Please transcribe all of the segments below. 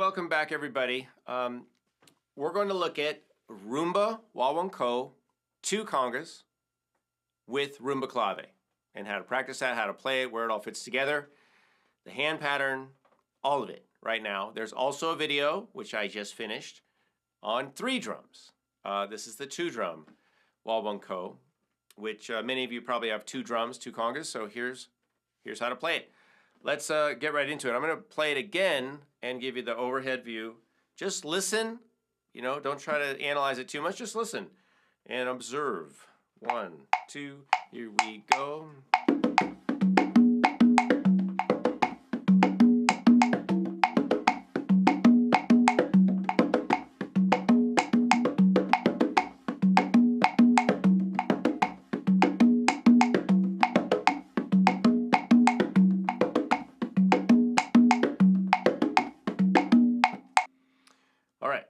welcome back everybody. We're going to look at rumba, Guaguanco, Two Congas with rumba clave and how to practice that, how to play it, where it all fits together, the hand pattern, all of it right now. There's also a video, which I just finished, on 3 drums. This is the 2-drum Guaguanco, which many of you probably have 2 drums, 2 congas, so here's how to play it. Let's get right into it. I'm going to play it again and give you the overhead view. Just listen, you know, don't try to analyze it too much, just listen and observe. 1, 2, here we go.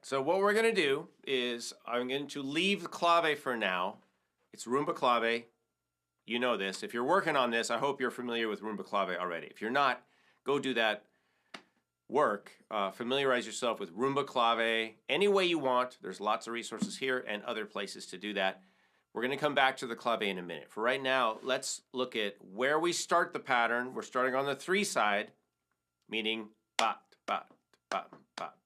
So what we're going to do is I'm going to leave the clave for now. It's rumba clave. You know this. If you're working on this, I hope you're familiar with rumba clave already. If you're not, go do that work. Familiarize yourself with rumba clave any way you want. There's lots of resources here and other places to do that. We're going to come back to the clave in a minute. For right now, let's look at where we start the pattern. We're starting on the 3 side, meaning ba, ba, ba.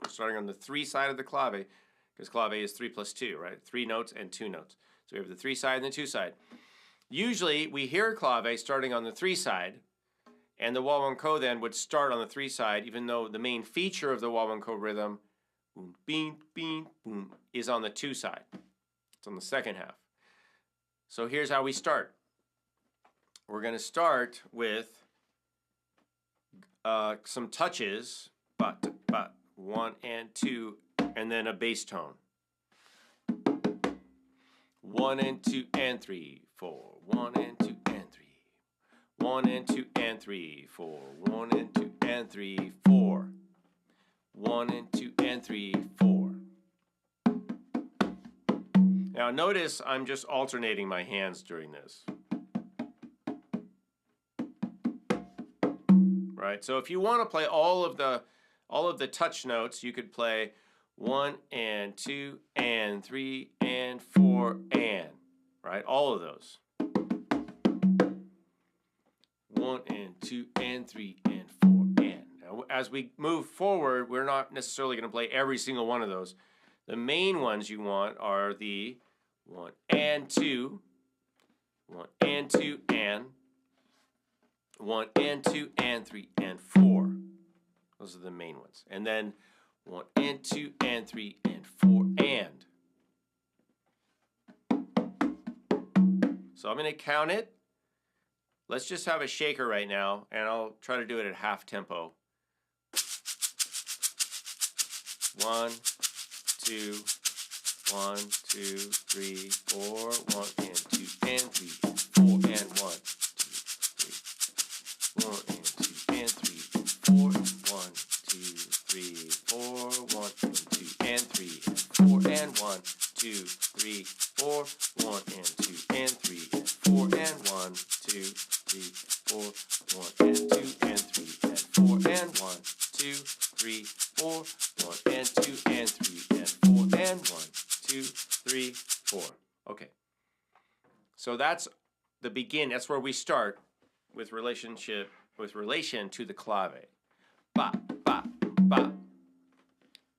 We're starting on the 3 side of the clave, because clave is 3 plus 2, right? 3 notes and 2 notes. So we have the 3 side and the 2 side. Usually we hear clave starting on the 3 side, and the Guaguanco then would start on the 3 side, even though the main feature of the Guaguanco rhythm, boom, bean, bean, boom, is on the 2 side. It's on the second half. So here's how we start. We're going to start with some touches, but. 1 and 2, and then a bass tone. 1 and 2 and 3, 4. 1 and 2 and 3. 1 and 2 and 3, 4. 1 and 2 and 3, 4. 1 and 2 and 3, 4. Now notice I'm just alternating my hands during this. Right? So if you want to play all of the touch notes, you could play 1 and 2 and 3 and 4 and, right? All of those. 1 and 2 and 3 and 4 and. Now, as we move forward, we're not necessarily going to play every single one of those. The main ones you want are the 1 and 2, 1 and 2 and, 1 and 2 and 3 and 4. Those are the main ones. And then 1 and 2 and 3 and 4 and. So I'm going to count it. Let's just have a shaker right now, and I'll try to do it at half tempo. 1, 2, 1, 2, 3, 4, 1 and 2 and 3 and 4 and 1, 2, 3, 1 and 2 and 3 and 4 and 1, 2, 3, 4, 1 and 2 and 3 and 4 and 1, 2, 3, 4, 1 and 2 and 3 and 4 and 1, 2, 3, 4, 1 and 2 and 3 and 4 and 1, 2, 3, 4, 1 and 2 and 3 and 4 and 1, 2, 3, 4. Okay. So that's the begin. That's where we start with relation to the clave. Ba, ba, ba,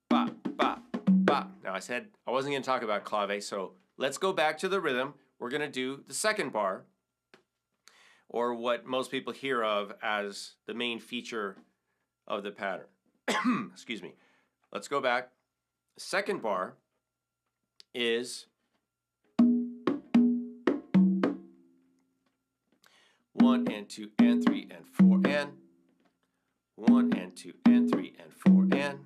ba, ba, ba. Now I said I wasn't going to talk about clave, so let's go back to the rhythm. We're going to do the second bar, or what most people hear of as the main feature of the pattern. Excuse me. Let's go back. The second bar is 1 and 2 and 3 and 4 and 1 and 2 and 3 and 4 and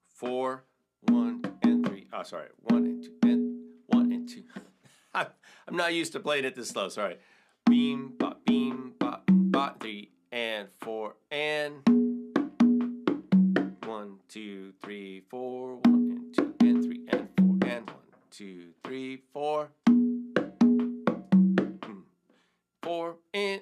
4, 1 and 3. Oh, sorry. 1 and 2 and 1 and 2. I'm not used to playing it this slow. Sorry. Beam, ba, 3 and 4 and 1, 2, 3, 4, 1 and 2 and 3 and 4 and 1, 2, 3, 4. 4 and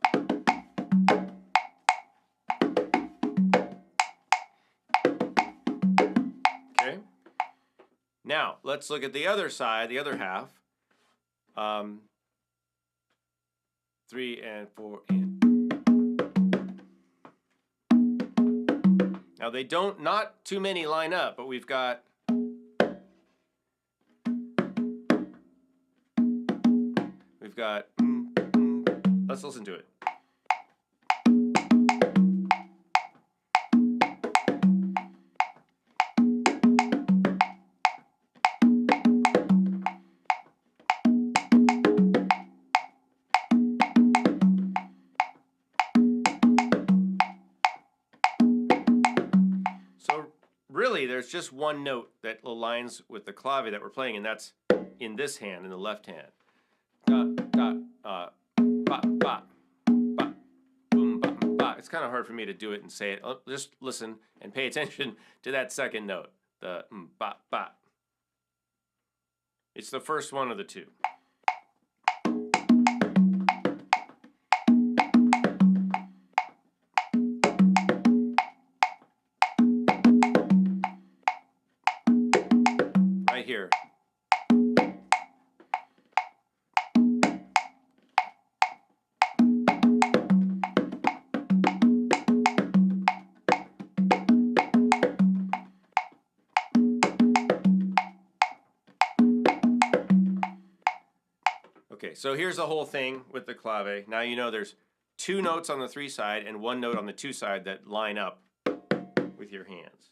Now, let's look at the other side, the other half. 3 and 4 and. Now they don't, not too many line up, but we've got. Let's listen to it. So really, there's just one note that aligns with the clave that we're playing, and that's in this hand, in the left hand. Da, da, ba, ba, ba, boom, ba, ba. It's kind of hard for me to do it and say it. Just listen and pay attention to that second note, the ba, ba. It's the first one of the two. Right here. Okay, so here's the whole thing with the clave. Now you know there's 2 notes on the 3 side and 1 note on the 2 side that line up with your hands.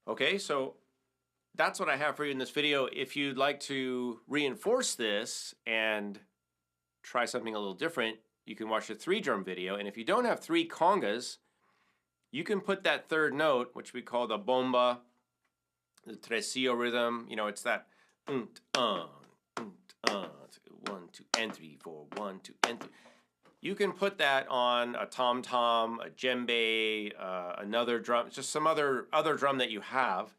Okay, so that's what I have for you in this video. If you'd like to reinforce this and try something a little different, you can watch the 3-drum video. And if you don't have 3 congas, you can put that 3rd note, which we call the bomba, the tresillo rhythm. You know, it's that 1, 2, and 3, 4, 1, 2, and 3. You can put that on a tom-tom, a djembe, another drum, just some other drum that you have.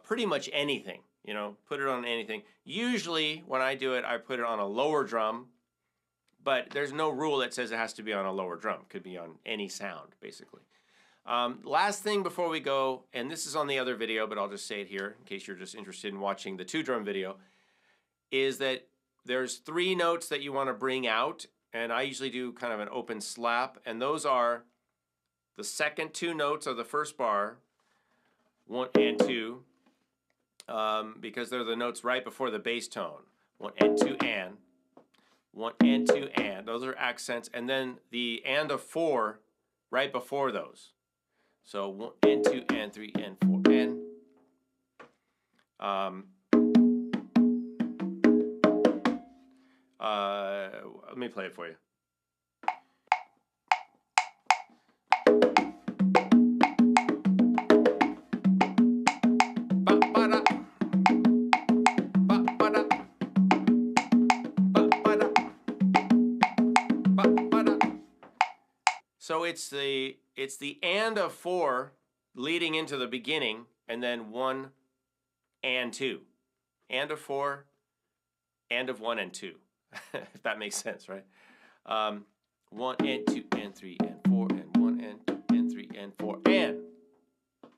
Pretty much anything, you know, put it on anything. Usually when I do it, I put it on a lower drum, but there's no rule that says it has to be on a lower drum. It could be on any sound, basically. Last thing before we go, and this is on the other video, but I'll just say it here in case you're just interested in watching the 2-drum video, is that there's 3 notes that you want to bring out. And I usually do kind of an open slap, and those are the second 2 notes of the first bar, 1 and 2, because they're the notes right before the bass tone. 1 and 2 and, 1 and 2 and. Those are accents, and then the and of 4 right before those. So 1 and 2 and 3 and 4 and. Let me play it for you. So it's the and of 4 leading into the beginning, and then 1 and 2. And of 4, and of 1 and 2. If that makes sense, right? 1 and 2 and 3 and 4 and 1 and 2 and 3 and 4 and.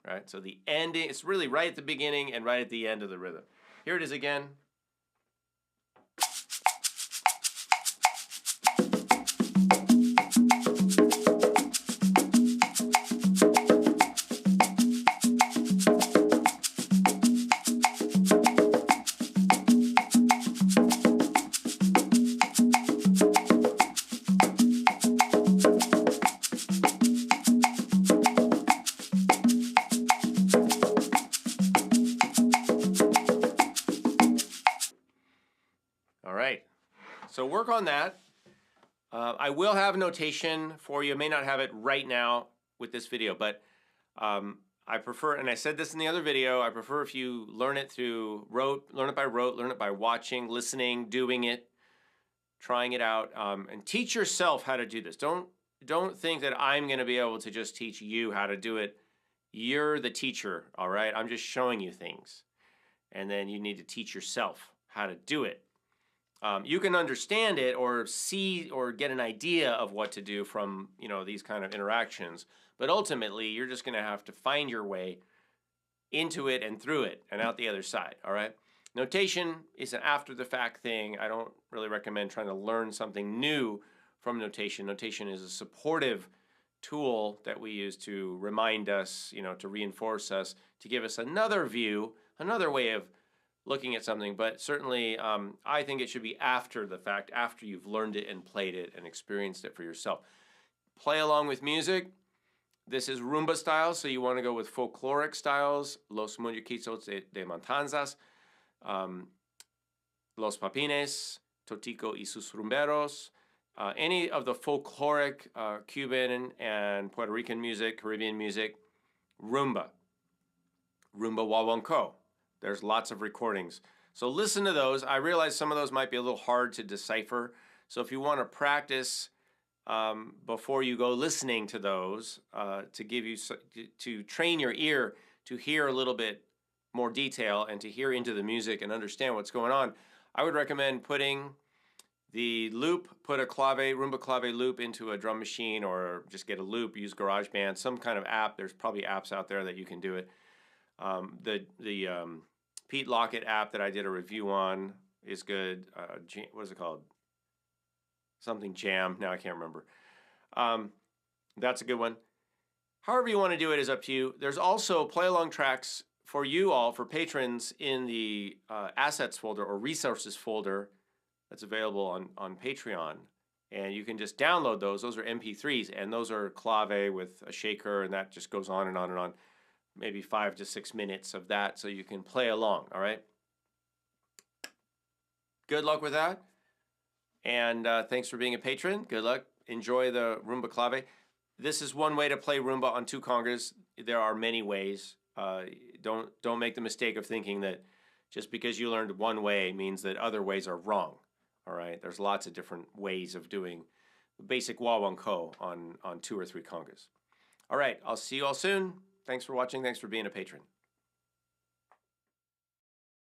Right? So the ending, it's really right at the beginning and right at the end of the rhythm. Here it is again. So work on that. I will have notation for you. I may not have it right now with this video, but I prefer, and I said this in the other video, I prefer if you learn it through rote, learn it by rote, learn it by watching, listening, doing it, trying it out, and teach yourself how to do this. Don't think that I'm going to be able to just teach you how to do it. You're the teacher, all right? I'm just showing you things, and then you need to teach yourself how to do it. You can understand it or see or get an idea of what to do from, you know, these kind of interactions, but ultimately you're just going to have to find your way into it and through it and out the other side, all right? Notation is an after the fact thing. I don't really recommend trying to learn something new from notation. Notation is a supportive tool that we use to remind us, you know, to reinforce us, to give us another view, another way of looking at something, but certainly I think it should be after the fact, after you've learned it and played it and experienced it for yourself. Play along with music. This is rumba style, so you want to go with folkloric styles, los muñequitos de matanzas, los papines, Totico y sus rumberos, any of the folkloric Cuban and Puerto Rican music, Caribbean music, rumba Guaguanco. There's lots of recordings. So listen to those. I realize some of those might be a little hard to decipher. So if you want to practice before you go listening to those, to train your ear to hear a little bit more detail and to hear into the music and understand what's going on, I would recommend putting the loop, put a clave, rumba clave loop into a drum machine, or just get a loop, use GarageBand, some kind of app. There's probably apps out there that you can do it. The Pete Lockett app that I did a review on is good. What is it called? Something Jam. Now I can't remember. That's a good one. However you want to do it is up to you. There's also play-along tracks for you all, for patrons, in the assets folder or resources folder that's available on Patreon. And you can just download those. Those are MP3s, and those are clave with a shaker, and that just goes on and on and on. Maybe 5 to 6 minutes of that, so you can play along, all right? Good luck with that. And thanks for being a patron. Good luck. Enjoy the rumba clave. This is one way to play rumba on Two Congas. There are many ways. Don't make the mistake of thinking that just because you learned one way means that other ways are wrong, all right? There's lots of different ways of doing the basic Guaguanco on 2 or 3 congas. All right, I'll see you all soon. Thanks for watching. Thanks for being a patron.